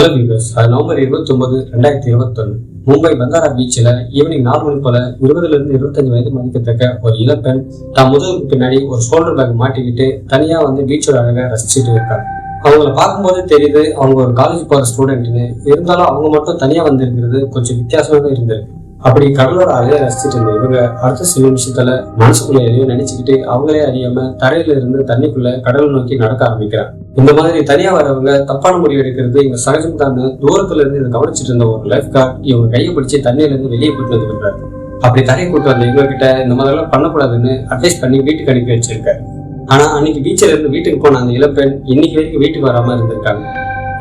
Hello viewers, November 29, 2021 Mumbai Bhandara பீச்சில் evening 4 மணி போல 20 to 25 வயது மதிக்கத்தக்க ஒரு இளப்பெண் தான் முதுகுக்கு பின்னாடி ஒரு ஷோல்டர் பேக் மாட்டிக்கிட்டு தனியா பீச்சோட அழகை ரசிச்சுட்டு இருக்காங்க. அவங்கள பார்க்கும்போது தெரியுது அவங்க ஒரு காலேஜ் போற ஸ்டூடெண்ட்னு. இருந்தாலும் அவங்க மட்டும் தனியா வந்திருக்கிறது கொஞ்சம் வித்தியாசமாக இருந்திருக்கு. அப்படி கடலோட அலையை ரசிச்சுட்டு இருந்த இவங்க அடுத்த சில நிமிஷத்துல மனசுக்குள்ள எதையும் நினைச்சுக்கிட்டு அவங்களே அறியாம தரையில இருந்து தண்ணிக்குள்ள கடலை நோக்கி நடக்க ஆரம்பிக்கிறாங்க. இந்த மாதிரி தனியா வரவங்க தப்பான முடிவு எடுக்கிறது இவங்க சகஜம் தான். தூரத்துல இருந்து இதை கவனிச்சுட்டு இருந்த ஒரு லைஃப் கார்டு இவங்க கையை பிடிச்சி தண்ணியில இருந்து வெளியே கூட்டு வந்துருக்காரு. அப்படி தரையை கூட்டு வந்த இவங்க கிட்ட இந்த மாதிரிலாம் பண்ணக்கூடாதுன்னு அட்வைஸ் பண்ணி வீட்டுக்கு அனுப்பி வச்சிருக்காரு. ஆனா அன்னைக்கு பீச்சில இருந்து வீட்டுக்கு போன அந்த இளப்பெண் இன்னைக்கு வரைக்கும் வீட்டுக்கு வராம இருந்திருக்காங்க.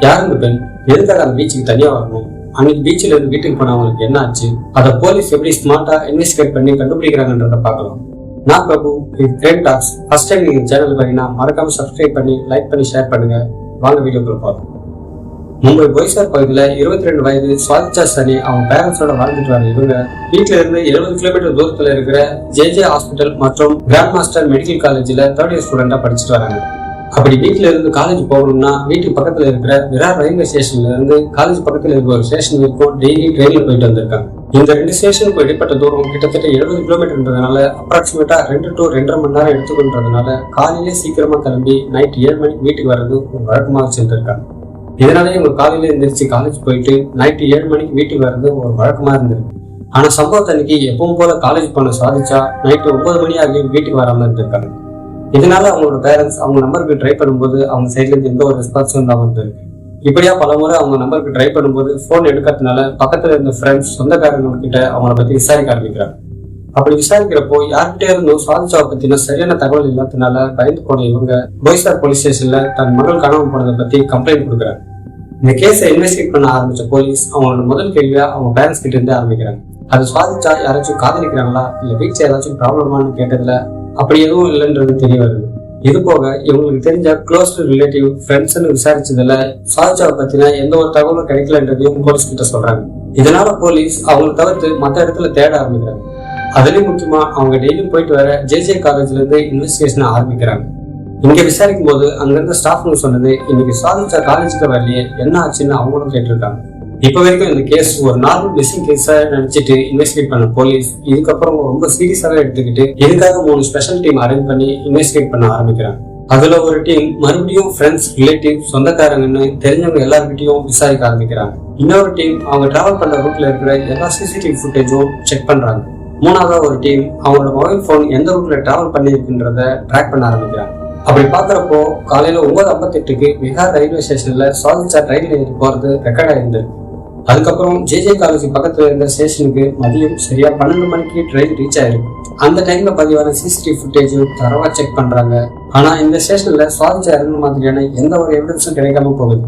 யார் இந்த பெண்? எதுக்காக அந்த பீச்சுக்கு தனியா வரணும்? அன்னைக்கு பீச்சில இருந்து வீட்டுக்கு போனவங்களுக்கு என்ன ஆச்சு? அதை போலீஸ் எப்படி ஸ்மார்ட்டா இன்வெஸ்டிகேட் பண்ணி கண்டுபிடிக்கிறாங்கன்றத பார்க்கலாம். நான் பிரபு, இது கிரைம் டாக்ஸ். ஃபர்ஸ்ட் டைம் நீங்க சேனல் பாத்தீங்கன்னா மறக்காம சப்ஸ்கிரைப் பண்ணி லைக் பண்ணி ஷேர் பண்ணுங்க. வாங்க வீடியோக்குள்ள பார்ப்போம். மும்பை போய்சார் பகுதியில 22 வயது சுவாதிச்சா சனி அவங்க பேரண்ட்ஸோட வாழ்ந்துட்டு வர இவங்க வீட்டுல இருந்து 70 கிலோமீட்டர் தூரத்துல இருக்கிற ஜே ஹாஸ்பிட்டல் மற்றும் கிராண்ட் மாஸ்டர் மெடிக்கல் காலேஜ்ல 3rd இயர் ஸ்டூடெண்டா படிச்சுட்டு வராங்க. அப்படி வீட்டுல இருந்து காலேஜ் போகணும்னா வீட்டுக்கு பக்கத்துல இருக்கிற விரார் ரயில்வே ஸ்டேஷன்ல இருந்து காலேஜ் பக்கத்துல இருக்கிற ஒரு ஸ்டேஷன் வரைக்கும் டெய்லி ட்ரெயின்ல போயிட்டு வந்திருக்காங்க. இந்த 2 ஸ்டேஷனுக்கு இடைப்பட்ட தூரம் கிட்டத்தட்ட 70 கிலோமீட்டர்ன்றதுனால அப்ராக்சிமேட்டா 2 to 2.5 மணி நேரம் எடுத்துக்கொண்டதுனால காலையிலே சீக்கிரமா கிளம்பி நைட் 7 மணிக்கு வீட்டுக்கு வர்றது ஒரு வழக்கமாக வச்சிருந்திருக்காங்க. இதனாலே இவங்க காலையில எந்திரிச்சு காலேஜ் போயிட்டு நைட் 7 மணிக்கு வீட்டுக்கு வர்றது ஒரு வழக்கமா இருந்திருக்கு. ஆனா சம்பவத்தை அன்னைக்கு எப்பவும் போல காலேஜ் போன சாதிச்சா நைட்டு 9 மணி ஆகி வீட்டுக்கு வராம இருந்திருக்காங்க. இதனால அவங்களோட பேரண்ட்ஸ் அவங்க நம்பருக்கு ட்ரை பண்ணும்போது அவங்க சைட்ல இருந்து எந்த ஒரு ரெஸ்பான்ஸும் இல்லாம இருந்திருக்கு. இப்படியா பல முறை அவங்க நம்பருக்கு ட்ரை பண்ணும்போது போன் எடுக்கிறதுனால பக்கத்துல இருந்த ஃப்ரெண்ட்ஸ் சொந்தக்காரங்க கிட்ட அவங்கள பத்தி விசாரிக்க ஆரம்பிக்கிறாங்க. அப்படி விசாரிக்கிறப்போ யார்கிட்ட இருந்தும் சாதிச்சாவை பத்தின சரியான தகவல் இல்லாததுனால பயந்து போன இவங்க போய்சார் போலீஸ் ஸ்டேஷன்ல தன் மகள் காணாமல் போனதை பத்தி கம்ப்ளைண்ட் கொடுக்குறாங்க. இந்த கேஸை இன்வெஸ்டிகேட் பண்ண ஆரம்பிச்ச போலீஸ் அவங்களோட முதல் கேள்வியா அவங்க பேரண்ட்ஸ் கிட்ட இருந்து ஆரம்பிக்கிறாங்க. அது சாதிச்சா யாராச்சும் காதலிக்கிறாங்களா இல்ல வீட்டுல ஏதாச்சும் ப்ராப்ளமானு கேட்டதுல அப்படி எதுவும் இல்லைன்றது தெரிய வருது. இது போக இவங்களுக்கு தெரிஞ்ச க்ளோஸ் ரிலேட்டிவ் ஃப்ரெண்ட்ஸ்ன்னு விசாரிச்சதுல சாதிச்சாவை பத்தின எந்த ஒரு தகவலும் கிடைக்கலன்றதையும் போலீஸ் கிட்ட சொல்றாங்க. இதனால போலீஸ் அவங்களை தவிர்த்து மற்ற இடத்துல தேட ஆரம்பிக்கிறாங்க. அதுலயும் முக்கியமா அவங்க டெய்லியும் போயிட்டு வர ஜே காலேஜ்ல இருந்து இன்வெஸ்டிகேஷன் ஆரம்பிக்கிறாங்க. இங்க விசாரிக்கும் போது அங்க இருந்த ஸ்டாஃப்னு சொன்னது இன்னைக்கு சாதிச்சா காலேஜுக்கு வரலையே, என்ன ஆச்சுன்னு அவங்களும் கேட்டிருக்காங்க. இப்ப வரைக்கும் இந்த கேஸ் ஒரு நார்மல் மிஸ்ஸிங் கேஸா நினைச்சிட்டு இன்வெஸ்டிகேட் பண்ண போலீஸ் இதுக்கப்புறம் ரொம்ப சீரியஸாவே எடுத்துக்கிட்டு இதுக்காக 3 ஸ்பெஷல் டீம் அரேஞ்ச் பண்ணி இன்வெஸ்டிகேட் பண்ண ஆரம்பிக்கிறாங்க. அதுல ஒரு டீம் மறுபடியும் ஃப்ரெண்ட்ஸ், ரிலேட்டிவ், சொந்தக்காரங்கன்னு தெரிஞ்சவங்க எல்லார்கிட்டையும் விசாரிக்க ஆரம்பிக்கிறாங்க. இன்னொரு டீம் அவங்க டிராவல் பண்ற ரூட்ல இருக்கிற எல்லா சிசிடிவி ஃபுட்டேஜும் செக் பண்றாங்க. மூணாவதா ஒரு டீம் அவங்களோட மொபைல் போன் எந்த ரூட்ல டிராவல் பண்ணிருக்குன்றத ட்ராக் பண்ண ஆரம்பிக்கிறாங்க. அப்படி பாக்குறப்போ காலையில 9:58க்கு விஹார் ரயில்வே ஸ்டேஷன்ல சாதிச்சா ட்ரெயின்ல ஏறி போறது ரெக்கார்ட் ஆயிருந்திருக்கு. அதுக்கப்புறம் ஜே காலேஜ் பக்கத்துல இருந்த ஸ்டேஷனுக்கு மதியம் சரியா 12 மணிக்கு ட்ரெயின் ரீச் ஆயிருக்கு. அந்த டைம்ல பதிவான சிசிடிவி ஃபுட்டேஜ் தரவா செக் பண்றாங்க. ஆனா இந்த ஸ்டேஷன்ல சாதிச்சா இறங்குற மாதிரியான எந்த ஒரு எவிடன்ஸும் கிடைக்காம போகுது.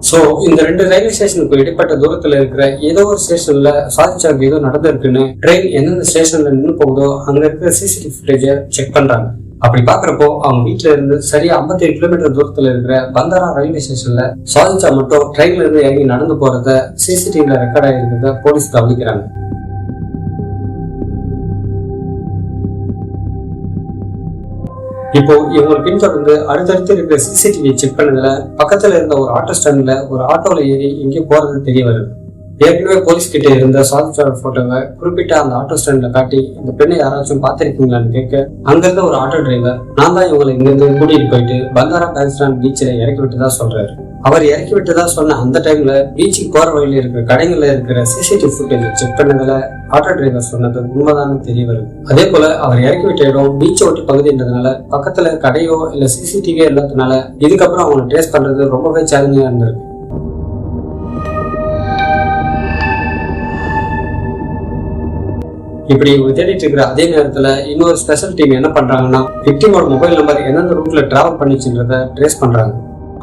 சோ இந்த 2 ரயில்வே ஸ்டேஷனுக்கு இடைப்பட்ட தூரத்துல இருக்கிற ஏதோ ஒரு ஸ்டேஷன்ல சாதிச்சாக்கு ஏதோ நடந்திருக்குன்னு ட்ரெயின் எந்தெந்த ஸ்டேஷன்ல நின்று போகுதோ அங்க இருக்கிற சிசிடிவி ஃபுட்டேஜ செக் பண்றாங்க. அப்படி பாக்குறப்போ அவங்க வீட்டுல இருந்து சரியா 57 கிலோமீட்டர் தூரத்துல இருக்கிற பந்தாரா ரயில்வே ஸ்டேஷன்ல சாதிச்சா மட்டும் ட்ரெயின்ல இருந்து இறங்கி நடந்து போறத சிசிடிவில ரெக்கார்ட் ஆயிருக்கிறத போலீஸ் கவனிக்கிறாங்க. இப்போ இவங்க பின்தொடர்ந்து அடுத்தடுத்து இருக்கிற சிசிடிவி செக் பண்ணதுல பக்கத்துல இருந்த ஒரு ஆட்டோ ஸ்டாண்ட்ல ஒரு ஆட்டோல ஏறி இங்கே போறது தெரிய வருது. ஏற்கனவே போலீஸ் கிட்ட இருந்த சாதிச்சோட போட்டோவை குறிப்பிட்ட அந்த ஆட்டோ ஸ்டாண்ட்ல காட்டி இந்த பெண்ணை யாராச்சும் பாத்திருக்கீங்களான்னு கேட்க அங்க இருந்த ஒரு ஆட்டோ டிரைவர் நான் தான் இவங்களை இங்க இருந்து கூட்டிட்டு போயிட்டு பந்தாரா பாகிஸ்தான் பீச்சில இறக்கி விட்டுதான் சொல்றாரு. அவர் இறக்கி விட்டுதா சொன்ன அந்த டைம்ல பீச்சுக்கு போற வழியில இருக்கிற கடைகள்ல இருக்கிற சிசிடிவி ஃபுட்டேஜ் செக் பண்ணதுல ஆட்டோ டிரைவர் சொன்னது உண்மைதான்னு தெரிய வருது. அதே போல அவர் இறக்கி விட்ட இடம் பீச்சை ஒட்டி பகுதின்றதுனால பக்கத்துல கடையோ இல்ல சிசிடிவியோ இல்லாததுனால இதுக்கப்புறம் அவங்களை ட்ரேஸ் பண்றது ரொம்பவே சேலஞ்சிங்கா இருந்திருக்கு. இப்படி இவங்க தேடிட்டு இருக்கிற அதே நேரத்துல இன்னொரு ஸ்பெஷல் டீம் என்ன பண்றாங்கன்னா விக்டிமோட மொபைல் நம்பர் எந்தெந்த ரூட்ல டிராவல் பண்ணிச்சுன்றத ட்ரேஸ் பண்றாங்க.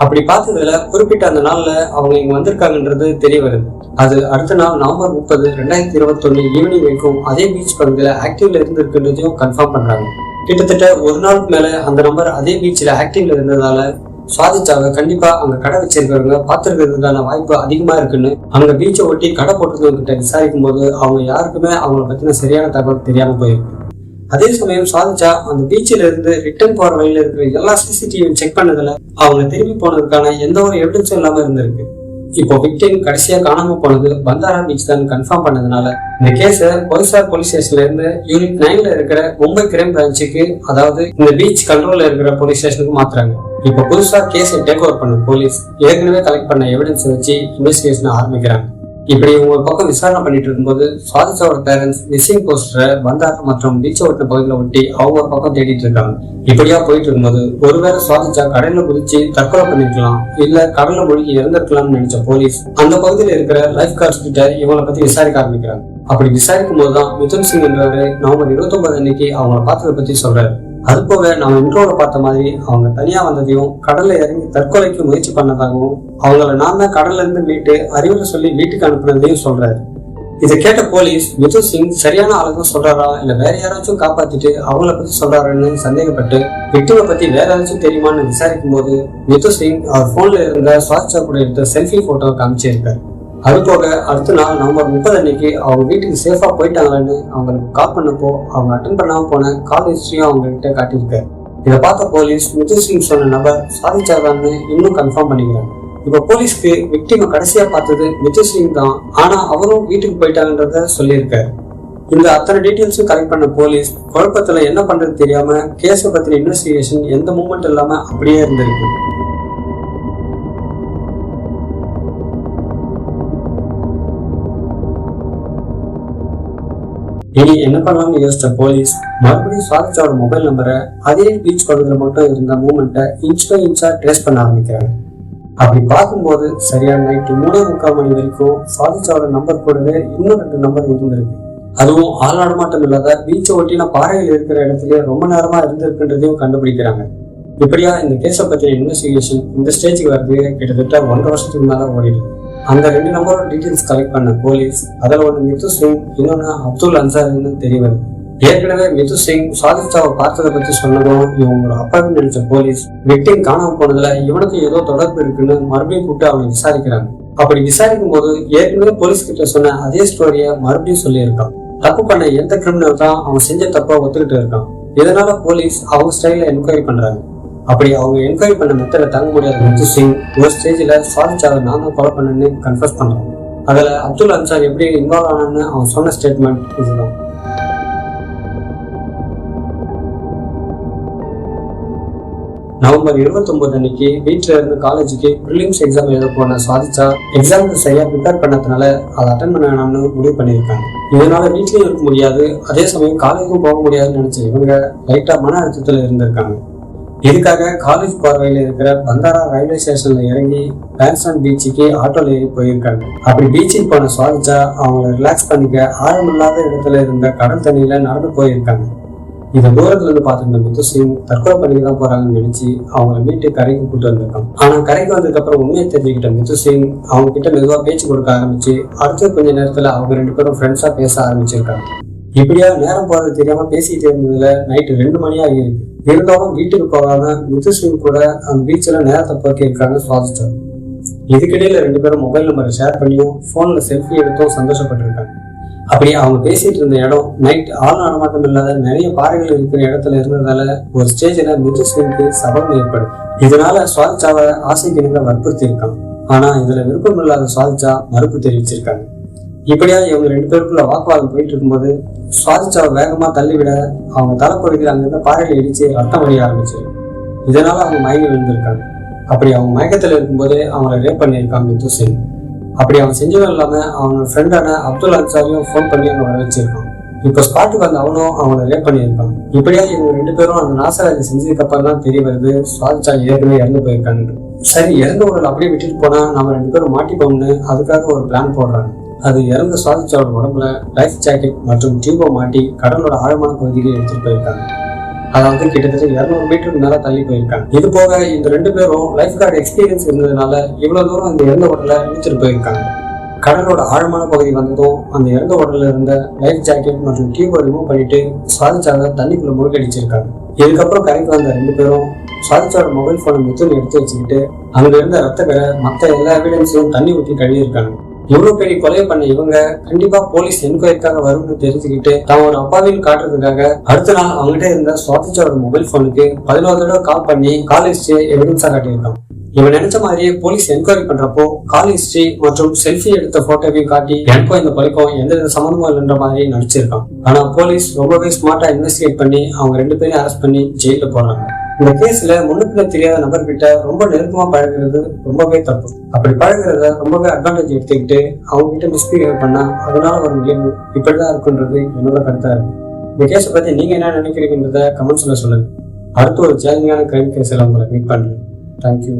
அப்படி பார்த்ததுல குறிப்பிட்ட அந்த நாள்ல அவங்க இங்க வந்திருக்காங்கன்றது தெரிய வருது. அது அடுத்த நாள் நவம்பர் 30, 2021 ஈவினிங் வரைக்கும் அதே பீச் பகுதியில ஆக்டிவ்ல இருந்திருக்குன்றதையும் கன்ஃபார்ம் பண்றாங்க. கிட்டத்தட்ட ஒரு நாளுக்கு மேல அந்த நம்பர் அதே பீச்ல ஆக்டிவ்ல இருந்ததால சாதிச்சாவை கண்டிப்பா அங்க கடை வச்சிருக்கிறவங்க பாத்துருக்கிறதுக்கான வாய்ப்பு அதிகமா இருக்குன்னு அங்க பீச்சை ஒட்டி கடை போட்டுறவங்க கிட்ட விசாரிக்கும் போது அவங்க யாருக்குமே அவங்கள பத்தின சரியான தகவல் தெரியாம போயிருக்கு. அதே சமயம் சாதிச்சா அந்த பீச்சில இருந்து ரிட்டர்ன் போற வழியில இருக்கிற எல்லா சிசிடிவியும் செக் பண்ணதுல அவங்க திரும்பி போனதுக்கான எந்த ஒரு எவிடன்ஸும் இல்லாம இருந்திருக்கு. இப்போ விக்டிம் கடைசியா காணாம போனது பந்தாரா பீச் தான் கன்ஃபார்ம் பண்ணதுனால இந்த கேஸ போய்சார் போலீஸ் ஸ்டேஷன்ல இருந்து யூனிட் 9ல இருக்கிற மும்பை கிரைம் பிரான்ச்சுக்கு, அதாவது இந்த பீச் கண்ட்ரோல்ல இருக்கிற போலீஸ் ஸ்டேஷனுக்கு மாத்துறாங்க. இப்ப புதுசா கேஸை டேக் ஓவர் பண்ண போலீஸ் ஏற்கனவே கலெக்ட் பண்ண எவிடன்ஸ் வச்சு இன்வெஸ்டிகேஷன் ஆரம்பிக்கிறாங்க. இப்படி உங்க பக்கம் விசாரணை பண்ணிட்டு இருக்கும்போது சுவாதிச்சாவோட பேரண்ட்ஸ் மிஸ்ஸிங் போஸ்டரை பந்தாரா மற்றும் பீச்சை ஒட்டின பகுதியில ஒட்டி அவங்க ஒரு பக்கம் தேடிட்டு இருக்காங்க. இப்படியா போயிட்டு இருக்கும்போது ஒருவேளை சுவாதிச்சா கடல்ல குதிச்சு தற்கொலை பண்ணிருக்கலாம், இல்ல கடல்ல மூழ்கி இறந்திருக்கலாம்னு நினைச்ச போலீஸ் அந்த பகுதியில இருக்கிற லைஃப் கார்ட்ஸ் கிட்ட இவங்களை பத்தி விசாரிக்க ஆரம்பிக்கிறாங்க. அப்படி விசாரிக்கும் போதுதான் மிதுன் சிங் என்றவரு நவம்பர் 29 அன்னைக்கு அவங்கள பார்த்ததை பத்தி சொல்றாரு. அது போக நம்ம இன்ட்ரோல பார்த்த மாதிரி அவங்க தனியா வந்ததையும் கடல்ல இறங்கி தற்கொலைக்கு முயற்சி பண்ணதாகவும் அவங்கள நாம கடல்ல இருந்து மீட்டு அறிவுரை சொல்லி வீட்டுக்கு அனுப்புனதையும் சொல்றாரு. இதை கேட்ட போலீஸ் மிதுன் சிங் சரியான ஆளுதான் சொல்றாரா இல்ல வேற யாராச்சும் காப்பாத்திட்டு அவங்கள பத்தி சொல்றாருன்னு சந்தேகப்பட்டு விக்டிமை பத்தி வேற யாராச்சும் தெரியுமான்னு விசாரிக்கும் போது மிதுன் சிங் அவர் போன்ல இருந்த சுவாதிச்சா கூட எடுத்த செல்ஃபி போட்டோ காமிச்சிருக்காரு. அது போக அடுத்த நாள் நவம்பர் 30 அன்னைக்கு அவங்க வீட்டுக்கு சேஃபா போயிட்டாங்கன்னு அவங்களுக்கு கால் பண்ணப்போ அவங்க அட்டன் பண்ணாம போன கால் ஹிஸ்டரியும் அவங்க கிட்ட காட்டியிருக்காரு. இதை பார்த்த போலீஸ் மிதுன் சிங் சொன்ன நபர் சுவாதிச்சாதான்னு இன்னும் கன்ஃபார்ம் பண்ணிக்கிறாங்க. இப்ப போலீஸ்க்கு விக்டிமை கடைசியா பார்த்தது மிதுன் சிங் தான், ஆனா அவரும் வீட்டுக்கு போயிட்டாங்கன்றத சொல்லியிருக்காரு. இந்த அத்தனை டீட்டெயில்ஸும் கலெக்ட் பண்ண போலீஸ் குழப்பத்துல என்ன பண்றது தெரியாம கேஸை பத்தின இன்வெஸ்டிகேஷன் எந்த மூமெண்ட் இல்லாம அப்படியே இருந்திருக்கு. இனி என்ன பண்ணலாம்னு யோசிச்ச போலீஸ் மறுபடியும் சுவாதிச்சாவோட மொபைல் நம்பரை அதே பீச் பகுதியில் மட்டும் இருந்த மூமெண்ட்டை இன்ச் பை இன்ச்சா ட்ரேஸ் பண்ண ஆரம்பிக்கிறாங்க. அப்படி பார்க்கும்போது சரியான நைட்டு 3:45 மணி வரைக்கும் சுவாதிச்சாவோட நம்பர் கூடவே இன்னும் 2 நம்பர் இருந்திருக்கு. அதுவும் ஆள் நடமாட்டம் இல்லாத பீச்சை ஒட்டின பாறைகள் இருக்கிற இடத்துல ரொம்ப நேரமா இருந்திருக்குன்றதையும் கண்டுபிடிக்கிறாங்க. இப்படியா இந்த கேஸை பத்தின இன்வெஸ்டிகேஷன் இந்த ஸ்டேஜுக்கு வரது கிட்டத்தட்ட 1.5 வருஷத்துக்கு மேல ஓடிடுது. அந்த 2 நம்பரோட டீட்டெயில்ஸ் கலெக்ட் பண்ண போலீஸ் அதுல ஒண்ணு மிதுன் சிங், இன்னொன்னு அப்துல் அன்சாரின்னு தெரிய வருது. ஏற்கனவே மிதுன் சிங் சுவாதிச்சாவை பார்த்ததை பத்தி சொன்னதும் இவங்களோட அப்பான்னு நினைச்ச போலீஸ் விக்டிம் காணாம போனதுல இவனுக்கு ஏதோ தொடர்பு இருக்குன்னு மறுபடியும் கூப்பிட்டு அவனை விசாரிக்கிறாங்க. அப்படி விசாரிக்கும் போது ஏற்கனவே போலீஸ் கிட்ட சொன்ன அதே ஸ்டோரிய மறுபடியும் சொல்லியிருக்கான். தப்பு பண்ண எந்த கிரிமினல் தான் அவன் செஞ்ச தப்பா ஒத்துக்கிட்டு இருக்கான். இதனால போலீஸ் அவங்க ஸ்டைல என்கொயரி பண்றாங்க. அப்படி அவங்க என்கொயரி பண்ண மெத்தட தாங்க முடியாத மிதுன் சிங் ஒரு ஸ்டேஜ்ல சுவாதிச்சாவை நான் தான் கொலை பண்ணேன்னு கன்ஃபர்ஸ் பண்றான். அதுல அப்துல் அன்சார் எப்படி இன்வால்வ் ஆனான்னு அவன் சொன்ன ஸ்டேட்மெண்ட் இதுதான். நவம்பர் 29 அன்னைக்கு வீட்டுல இருந்து காலேஜுக்கு பிரிலிம்ஸ் எக்ஸாம் எழுத போன சுவாதிச்சா எக்ஸாமுக்கு சரியா ப்ரிப்பேர் பண்ணதுனால அதை அட்டன் பண்ண வேணாம்னு முடிவு பண்ணியிருக்காங்க. இதனால வீட்லயும் இருக்க முடியாது, அதே சமயம் காலேஜுக்கும் போக முடியாதுன்னு நினைச்ச இவங்க லைட்டா மன அழுத்தத்துல இருந்திருக்காங்க. இதுக்காக காலேஜ் பார்வையில இருக்கிற பந்தாரா ரயில்வே ஸ்டேஷன்ல இறங்கி பேன்சான் பீச்சுக்கு ஆட்டோல ஏறி போயிருக்காங்க. அப்படி பீச்சுக்கு போன சுவாதிச்சா அவங்களை ரிலாக்ஸ் பண்ணிக்க ஆழமில்லாத இடத்துல இருந்த கடல் தண்ணியில நடந்து போயிருக்காங்க. இதை தூரத்துல இருந்து பார்த்துருந்த மிதுன் சிங் தற்கொலை பண்ணிதான் போறாங்கன்னு நினைச்சு அவங்களை மீட்டு கரைக்கு கூட்டு வந்திருக்காங்க. ஆனா கரைக்கு வந்ததுக்கு அப்புறம் உண்மையை தெரிஞ்சுக்கிட்ட மிதுன் சிங் அவங்க கிட்ட மெதுவா பேச்சு கொடுக்க ஆரம்பிச்சு அடுத்த கொஞ்ச நேரத்துல அவங்க 2 பேரும் ஃப்ரெண்ட்ஸா பேச ஆரம்பிச்சிருக்காங்க. இப்படியா நேரம் போறது தெரியாம பேசிட்டு இருந்ததுல நைட்டு 2 மணி ஆகியிருக்கு. இருந்தாலும் வீட்டுக்கு போகாம மிதுன் சிங் கூட அந்த பீச்ல நேரத்தை போக்கி இருக்காங்க சுவாதிச்சார். இதுக்கிடையில 2 பேரும் மொபைல் நம்பரை ஷேர் பண்ணியும் போன்ல செல்ஃபி எடுத்தும் சந்தோஷப்பட்டிருக்காங்க. அப்படி அவங்க பேசிட்டு இருந்த இடம் நைட் ஆள் நடமாட்டம் இல்லாத நிறைய பாறைகள் இருக்கிற இடத்துல இருந்ததால ஒரு ஸ்டேஜ்ல மிதுன் சிங்க்கு சபலம் ஏற்படும். இதனால சுவாதிச்சாவை ஆசைக்கு வற்புறுத்தி இருக்கான். ஆனா இதுல விருப்பம் இல்லாத சுவாதிச்சா மறுப்பு தெரிவிச்சிருக்காங்க. இப்படியா இவங்க 2 பேருக்குள்ள வாக்குவாதம் போயிட்டு இருக்கும்போது சுவாதிச்சாவை வேகமா தள்ளிவிட அவங்க தலைப்பகுதியில் அங்கிருந்த பாறைகளை இடிச்சு ரத்தம் வடிய ஆரம்பிச்சு. இதனால அவங்க மயங்கி விழுந்திருக்காங்க. அப்படி அவங்க மயக்கத்துல இருக்கும்போதே அவங்களை ரேப் பண்ணியிருக்காங்க மிதுன் சிங். அப்படி அவன் செஞ்சதும் இல்லாம அவனோட ஃப்ரெண்டான அப்துல் அன்சாரியும் ஃபோன் பண்ணி அவங்க வர வச்சிருக்கான். இப்ப ஸ்பாட்டுக்கு வந்த அவனும் அவங்களை ரேப் பண்ணியிருக்கான். இப்படியா இவங்க 2 பேரும் அந்த நாசராஜை செஞ்சதுக்கு அப்புறம் தான் தெரிய வருது சுவாதிச்சா ஏற்கனவே இறந்து போயிருக்காங்க. சரி, இறந்த உடல் அப்படியே விட்டுட்டு போனா நம்ம 2 பேரும் மாட்டிப்போம்னு அதுக்காக ஒரு பிளான் போடுறாங்க. அது இறந்த சுவாதிச்சாவோட உடம்புல லைஃப் ஜாக்கெட் மற்றும் டியூபை மாட்டி கடலோட ஆழமான பகுதிக்கு எடுத்துட்டு போயிருக்காங்க. அதாவது கிட்டத்தட்ட 200 மீட்டருக்கு மேல தள்ளி போயிருக்காங்க. இது போக இந்த 2 பேரும் லைஃப் கார்டு எக்ஸ்பீரியன்ஸ் இருந்ததுனால இவ்வளவு தூரம் இந்த இறந்த உடலை இழுத்துட்டு போயிருக்காங்க. கடலோட ஆழமான பகுதி வந்ததும் அந்த இறந்த உடல்ல இருந்த லைஃப் ஜாக்கெட் மற்றும் டியூபை ரிமூவ் பண்ணிட்டு சுவாதிச்சாவை தண்ணிக்குள்ள முழுகடிச்சிருக்காங்க. இதுக்கப்புறம் கரைக்கு வந்த 2 பேரும் சுவாதிச்சாவோட மொபைல் போனை மிதுன் எடுத்து வச்சுக்கிட்டு அங்க இருந்த ரத்த கரை மற்ற எல்லா எவிடன்ஸையும் தண்ணி ஊற்றி கழுவிருக்காங்க. இவ்வளவு பெரிய கொலை பண்ண இவங்க கண்டிப்பா போலீஸ் என்கொயரிக்காக வரும்னு தெரிஞ்சுக்கிட்டு தான் ஒரு அப்பாவின்னு காட்டுறதுக்காக அடுத்த நாள் அவங்ககிட்ட இருந்த சுவாதிச்சோட மொபைல் போனுக்கு 11 தடவை கால் பண்ணி கால் ஹிஸ்டரி எவிடன்ஸா காட்டியிருக்கான். இவன் நினைச்ச மாதிரியே போலீஸ் என்கொயரி பண்றப்போ கால் ஹிஸ்டரி மற்றும் செல்ஃபி எடுத்த போட்டோவையும் காட்டி எனக்கும் இந்த கொலைக்கும் எந்த சம்மந்தமும் இல்லைன்ற மாதிரி நடிச்சிருக்கான். ஆனா போலீஸ் ரொம்பவே ஸ்மார்ட்டா இன்வெஸ்டிகேட் பண்ணி அவங்க 2 பேரையும் அரெஸ்ட் பண்ணி ஜெயில போறாங்க. இந்த கேஸ்ல முன்னுக்கு தெரியாத நபர்கிட்ட ரொம்ப நெருக்கமா பழகிறது ரொம்பவே தப்பு. அப்படி பழகிறத ரொம்பவே அட்வான்டேஜ் எடுத்துக்கிட்டு அவங்க கிட்ட மிஸ்பிஹேவ் பண்ணா அதனால ஒரு விளைவு இப்படிதான் இருக்குன்றது என்னோட கருத்தா இருக்கு. இந்த கேஸை பத்தி நீங்க என்ன நினைக்கிறீங்கன்றத கமெண்ட்ஸ்ல சொல்லுங்க. அடுத்து ஒரு சேலஞ்சிங்கான கிரைம் கேஸ்ல உங்களை மீட் பண்றேன். தேங்க்யூ.